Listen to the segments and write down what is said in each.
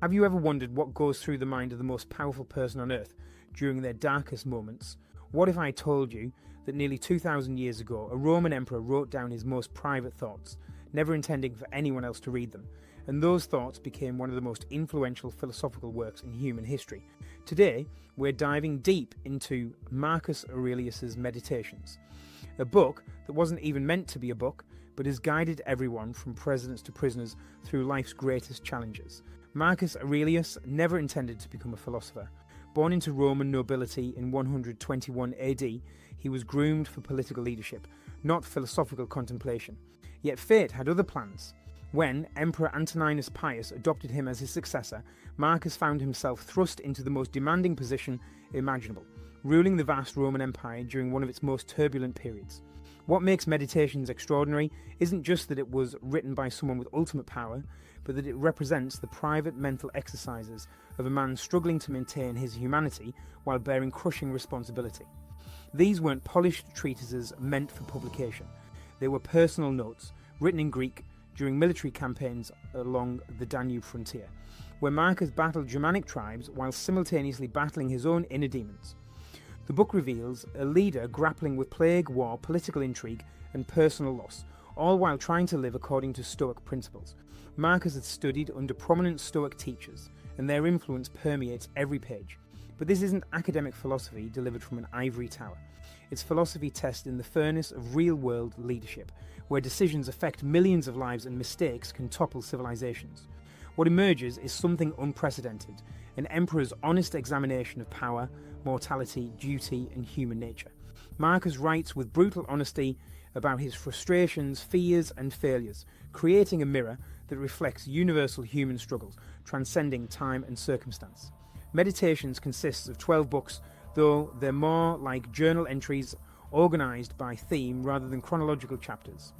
Have you ever wondered what goes through the mind of the most powerful person on earth during their darkest moments? What if I told you that nearly 2,000 years ago, a Roman emperor wrote down his most private thoughts, never intending for anyone else to read them, and those thoughts became one of the most influential philosophical works in human history? Today, we're diving deep into Marcus Aurelius' Meditations, a book that wasn't even meant to be a book, but has guided everyone from presidents to prisoners through life's greatest challenges. Marcus Aurelius never intended to become a philosopher. Born into Roman nobility in 121 AD, he was groomed for political leadership, not philosophical contemplation. Yet fate had other plans. When Emperor Antoninus Pius adopted him as his successor, Marcus found himself thrust into the most demanding position imaginable, ruling the vast Roman Empire during one of its most turbulent periods. What makes Meditations extraordinary isn't just that it was written by someone with ultimate power, but that it represents the private mental exercises of a man struggling to maintain his humanity while bearing crushing responsibility. These weren't polished treatises meant for publication. They were personal notes, written in Greek during military campaigns along the Danube frontier, where Marcus battled Germanic tribes while simultaneously battling his own inner demons. The book reveals a leader grappling with plague, war, political intrigue, and personal loss, all while trying to live according to Stoic principles. Marcus had studied under prominent Stoic teachers, and their influence permeates every page. But this isn't academic philosophy delivered from an ivory tower. It's philosophy tested in the furnace of real-world leadership, where decisions affect millions of lives and mistakes can topple civilizations. What emerges is something unprecedented, an emperor's honest examination of power, mortality, duty, and human nature. Marcus writes with brutal honesty about his frustrations, fears, and failures, creating a mirror that reflects universal human struggles, transcending time and circumstance. Meditations consists of 12 books, though they're more like journal entries organized by theme rather than chronological chapters.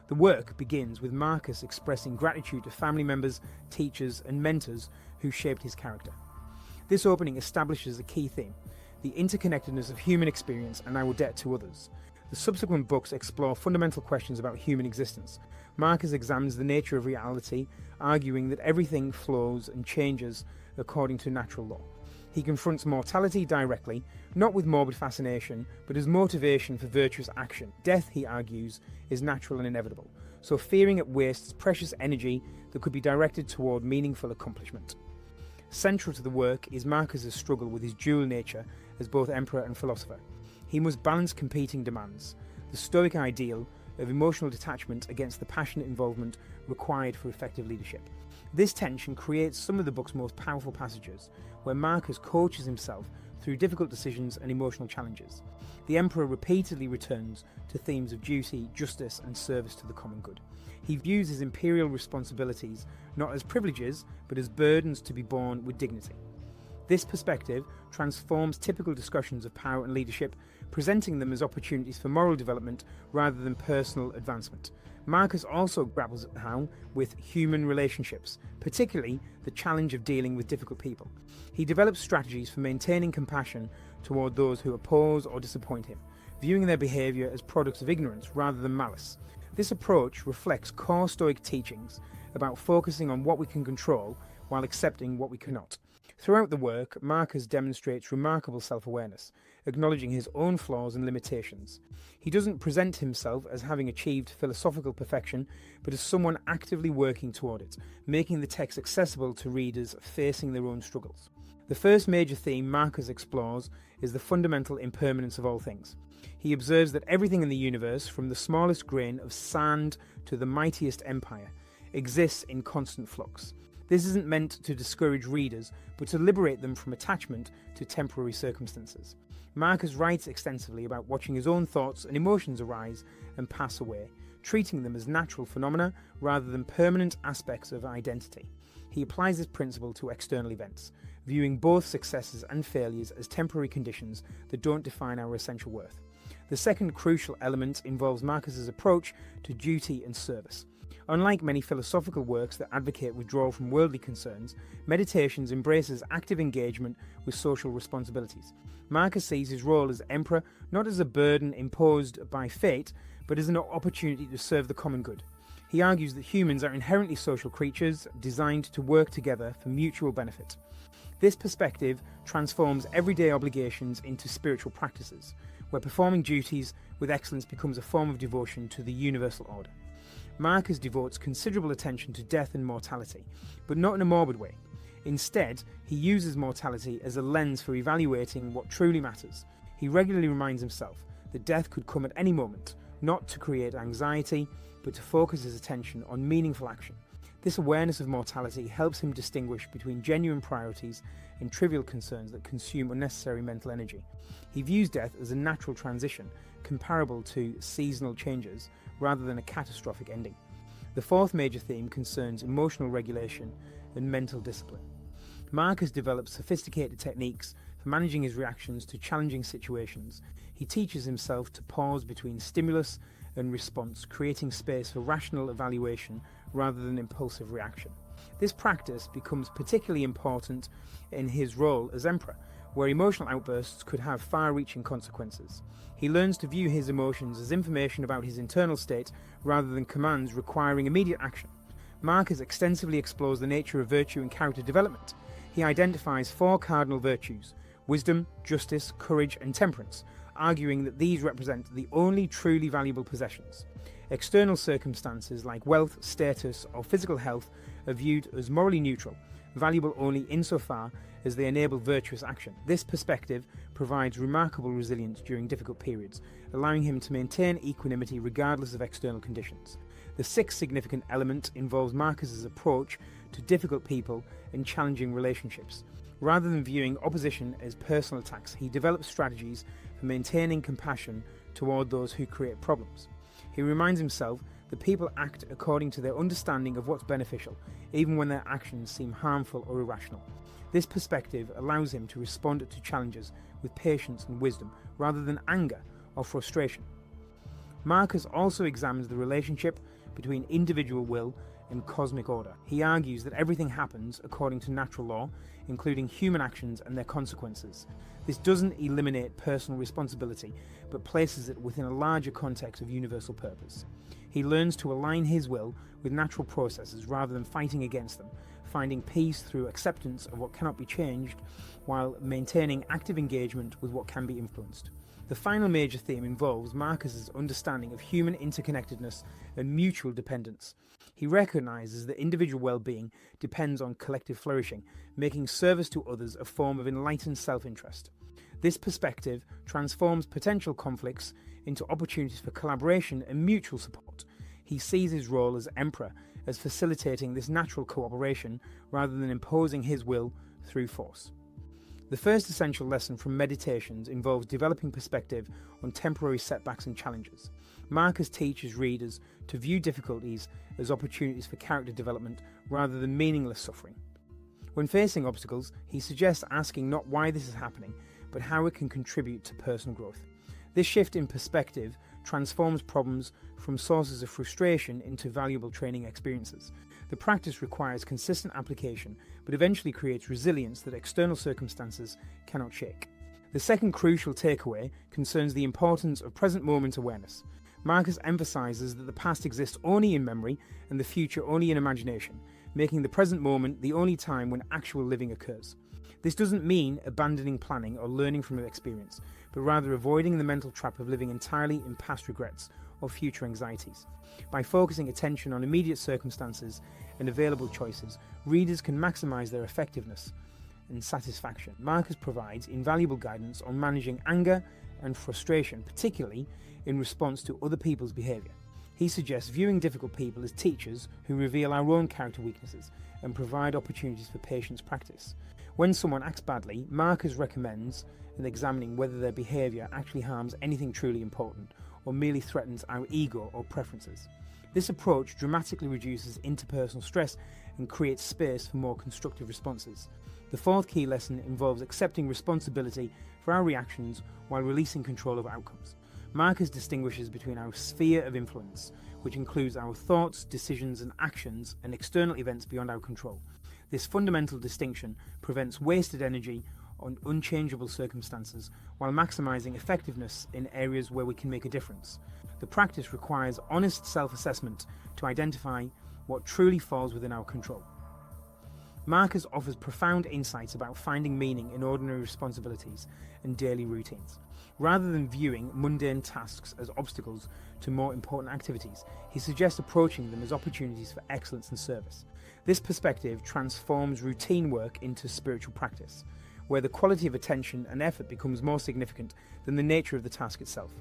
The work begins with Marcus expressing gratitude to family members, teachers, and mentors who shaped his character. This opening establishes a key theme: the interconnectedness of human experience and our debt to others. The subsequent books explore fundamental questions about human existence. Marcus examines the nature of reality, arguing that everything flows and changes according to natural law. He confronts mortality directly, not with morbid fascination, but as motivation for virtuous action. Death, he argues, is natural and inevitable, so fearing it wastes precious energy that could be directed toward meaningful accomplishment. Central to the work is Marcus's struggle with his dual nature as both emperor and philosopher. He must balance competing demands, the Stoic ideal of emotional detachment against the passionate involvement required for effective leadership. This tension creates some of the book's most powerful passages, where Marcus coaches himself through difficult decisions and emotional challenges. The emperor repeatedly returns to themes of duty, justice, and service to the common good. He views his imperial responsibilities not as privileges, but as burdens to be borne with dignity. This perspective transforms typical discussions of power and leadership, presenting them as opportunities for moral development rather than personal advancement. Marcus also grapples with human relationships, particularly the challenge of dealing with difficult people. He develops strategies for maintaining compassion toward those who oppose or disappoint him, viewing their behaviour as products of ignorance rather than malice. This approach reflects core Stoic teachings about focusing on what we can control while accepting what we cannot. Throughout the work, Marcus demonstrates remarkable self-awareness, acknowledging his own flaws and limitations. He doesn't present himself as having achieved philosophical perfection, but as someone actively working toward it, making the text accessible to readers facing their own struggles. The first major theme Marcus explores is the fundamental impermanence of all things. He observes that everything in the universe, from the smallest grain of sand to the mightiest empire, exists in constant flux. This isn't meant to discourage readers, but to liberate them from attachment to temporary circumstances. Marcus writes extensively about watching his own thoughts and emotions arise and pass away, treating them as natural phenomena rather than permanent aspects of identity. He applies this principle to external events, viewing both successes and failures as temporary conditions that don't define our essential worth. The second crucial element involves Marcus's approach to duty and service. Unlike many philosophical works that advocate withdrawal from worldly concerns, Meditations embraces active engagement with social responsibilities. Marcus sees his role as emperor not as a burden imposed by fate, but as an opportunity to serve the common good. He argues that humans are inherently social creatures designed to work together for mutual benefit. This perspective transforms everyday obligations into spiritual practices, where performing duties with excellence becomes a form of devotion to the universal order. Marcus devotes considerable attention to death and mortality, but not in a morbid way. Instead, he uses mortality as a lens for evaluating what truly matters. He regularly reminds himself that death could come at any moment, not to create anxiety, but to focus his attention on meaningful action. This awareness of mortality helps him distinguish between genuine priorities and trivial concerns that consume unnecessary mental energy. He views death as a natural transition, comparable to seasonal changes, rather than a catastrophic ending. The fourth major theme concerns emotional regulation and mental discipline. Marcus develops sophisticated techniques for managing his reactions to challenging situations. He teaches himself to pause between stimulus and response, creating space for rational evaluation rather than impulsive reaction. This practice becomes particularly important in his role as emperor, where emotional outbursts could have far-reaching consequences. He learns to view his emotions as information about his internal state rather than commands requiring immediate action. Marcus extensively explores the nature of virtue and character development. He identifies 4 cardinal virtues: wisdom, justice, courage, and temperance, arguing that these represent the only truly valuable possessions. External circumstances like wealth, status, or physical health are viewed as morally neutral, valuable only insofar as they enable virtuous action. This perspective provides remarkable resilience during difficult periods, allowing him to maintain equanimity regardless of external conditions. The sixth significant element involves Marcus's approach to difficult people and challenging relationships. Rather than viewing opposition as personal attacks, he develops strategies for maintaining compassion toward those who create problems. He reminds himself that people act according to their understanding of what's beneficial, even when their actions seem harmful or irrational. This perspective allows him to respond to challenges with patience and wisdom, rather than anger or frustration. Marcus also examines the relationship between individual will and cosmic order. He argues that everything happens according to natural law, including human actions and their consequences. This doesn't eliminate personal responsibility, but places it within a larger context of universal purpose. He learns to align his will with natural processes rather than fighting against them, finding peace through acceptance of what cannot be changed, while maintaining active engagement with what can be influenced. The final major theme involves Marcus's understanding of human interconnectedness and mutual dependence. He recognizes that individual well-being depends on collective flourishing, making service to others a form of enlightened self-interest. This perspective transforms potential conflicts into opportunities for collaboration and mutual support. He sees his role as emperor as facilitating this natural cooperation rather than imposing his will through force. The first essential lesson from Meditations involves developing perspective on temporary setbacks and challenges. Marcus teaches readers to view difficulties as opportunities for character development rather than meaningless suffering. When facing obstacles, he suggests asking not why this is happening, but how it can contribute to personal growth. This shift in perspective transforms problems from sources of frustration into valuable training experiences. The practice requires consistent application, but eventually creates resilience that external circumstances cannot shake. The second crucial takeaway concerns the importance of present moment awareness. Marcus emphasizes that the past exists only in memory and the future only in imagination, making the present moment the only time when actual living occurs. This doesn't mean abandoning planning or learning from experience, but rather avoiding the mental trap of living entirely in past regrets or future anxieties. By focusing attention on immediate circumstances and available choices, readers can maximize their effectiveness and satisfaction. Marcus provides invaluable guidance on managing anger and frustration, particularly in response to other people's behavior. He suggests viewing difficult people as teachers who reveal our own character weaknesses and provide opportunities for patience practice. When someone acts badly, Marcus recommends examining whether their behavior actually harms anything truly important or merely threatens our ego or preferences. This approach dramatically reduces interpersonal stress and creates space for more constructive responses. The fourth key lesson involves accepting responsibility for our reactions while releasing control of outcomes. Marcus distinguishes between our sphere of influence, which includes our thoughts, decisions, and actions, and external events beyond our control. This fundamental distinction prevents wasted energy on unchangeable circumstances while maximizing effectiveness in areas where we can make a difference. The practice requires honest self-assessment to identify what truly falls within our control. Marcus offers profound insights about finding meaning in ordinary responsibilities and daily routines. Rather than viewing mundane tasks as obstacles to more important activities, he suggests approaching them as opportunities for excellence and service. This perspective transforms routine work into spiritual practice, where the quality of attention and effort becomes more significant than the nature of the task itself.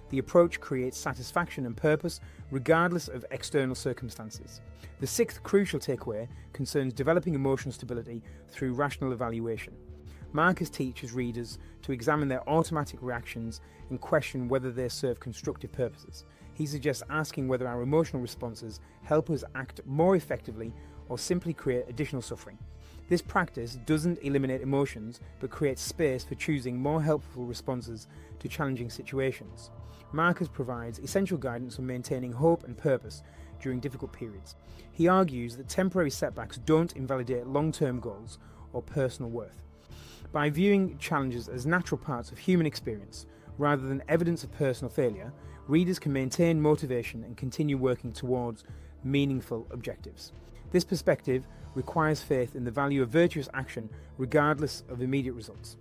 The approach creates satisfaction and purpose regardless of external circumstances. The sixth crucial takeaway concerns developing emotional stability through rational evaluation. Marcus teaches readers to examine their automatic reactions and question whether they serve constructive purposes. He suggests asking whether our emotional responses help us act more effectively or simply create additional suffering. This practice doesn't eliminate emotions, but creates space for choosing more helpful responses to challenging situations. Marcus provides essential guidance on maintaining hope and purpose during difficult periods. He argues that temporary setbacks don't invalidate long-term goals or personal worth. By viewing challenges as natural parts of human experience, rather than evidence of personal failure, readers can maintain motivation and continue working towards meaningful objectives. This perspective requires faith in the value of virtuous action regardless of immediate results.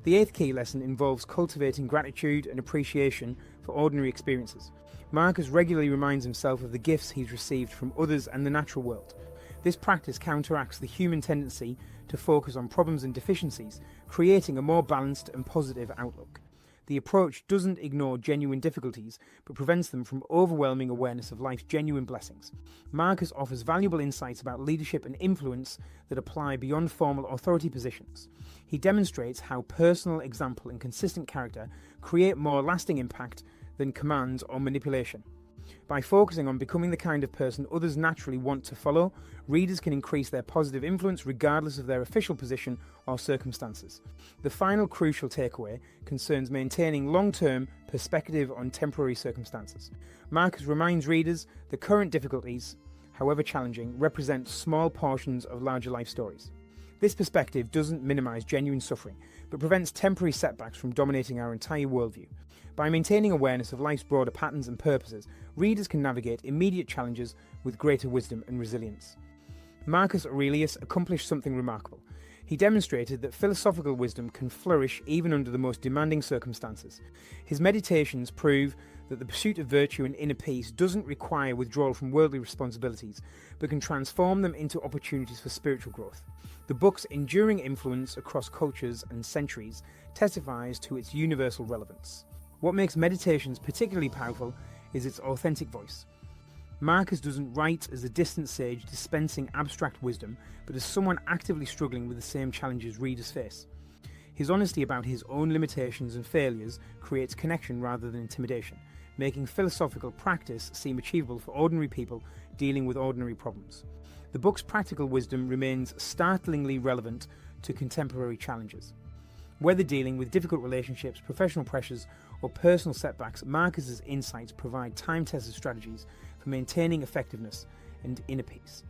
The eighth key lesson involves cultivating gratitude and appreciation for ordinary experiences. Marcus regularly reminds himself of the gifts he's received from others and the natural world. This practice counteracts the human tendency to focus on problems and deficiencies, creating a more balanced and positive outlook. The approach doesn't ignore genuine difficulties, but prevents them from overwhelming awareness of life's genuine blessings. Marcus offers valuable insights about leadership and influence that apply beyond formal authority positions. He demonstrates how personal example and consistent character create more lasting impact than commands or manipulation. By focusing on becoming the kind of person others naturally want to follow, readers can increase their positive influence regardless of their official position or circumstances. The final crucial takeaway concerns maintaining long-term perspective on temporary circumstances. Marcus reminds readers that current difficulties, however challenging, represent small portions of larger life stories. This perspective doesn't minimize genuine suffering, but prevents temporary setbacks from dominating our entire worldview. By maintaining awareness of life's broader patterns and purposes, readers can navigate immediate challenges with greater wisdom and resilience. Marcus Aurelius accomplished something remarkable. He demonstrated that philosophical wisdom can flourish even under the most demanding circumstances. His meditations prove that the pursuit of virtue and inner peace doesn't require withdrawal from worldly responsibilities, but can transform them into opportunities for spiritual growth. The book's enduring influence across cultures and centuries testifies to its universal relevance. What makes Meditations particularly powerful is its authentic voice. Marcus doesn't write as a distant sage dispensing abstract wisdom, but as someone actively struggling with the same challenges readers face. His honesty about his own limitations and failures creates connection rather than intimidation, making philosophical practice seem achievable for ordinary people dealing with ordinary problems. The book's practical wisdom remains startlingly relevant to contemporary challenges. Whether dealing with difficult relationships, professional pressures, or personal setbacks, Marcus's insights provide time-tested strategies for maintaining effectiveness and inner peace.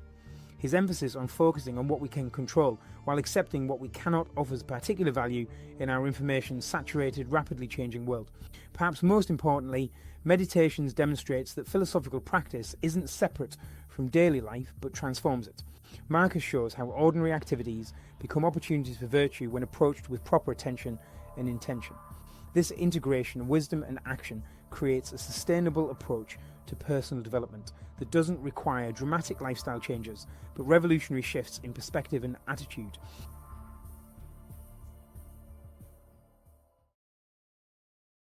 His emphasis on focusing on what we can control while accepting what we cannot offers particular value in our information-saturated, rapidly changing world. Perhaps most importantly, Meditations demonstrates that philosophical practice isn't separate from daily life but transforms it. Marcus shows how ordinary activities become opportunities for virtue when approached with proper attention and intention. This integration of wisdom and action creates a sustainable approach to personal development that doesn't require dramatic lifestyle changes, but revolutionary shifts in perspective and attitude.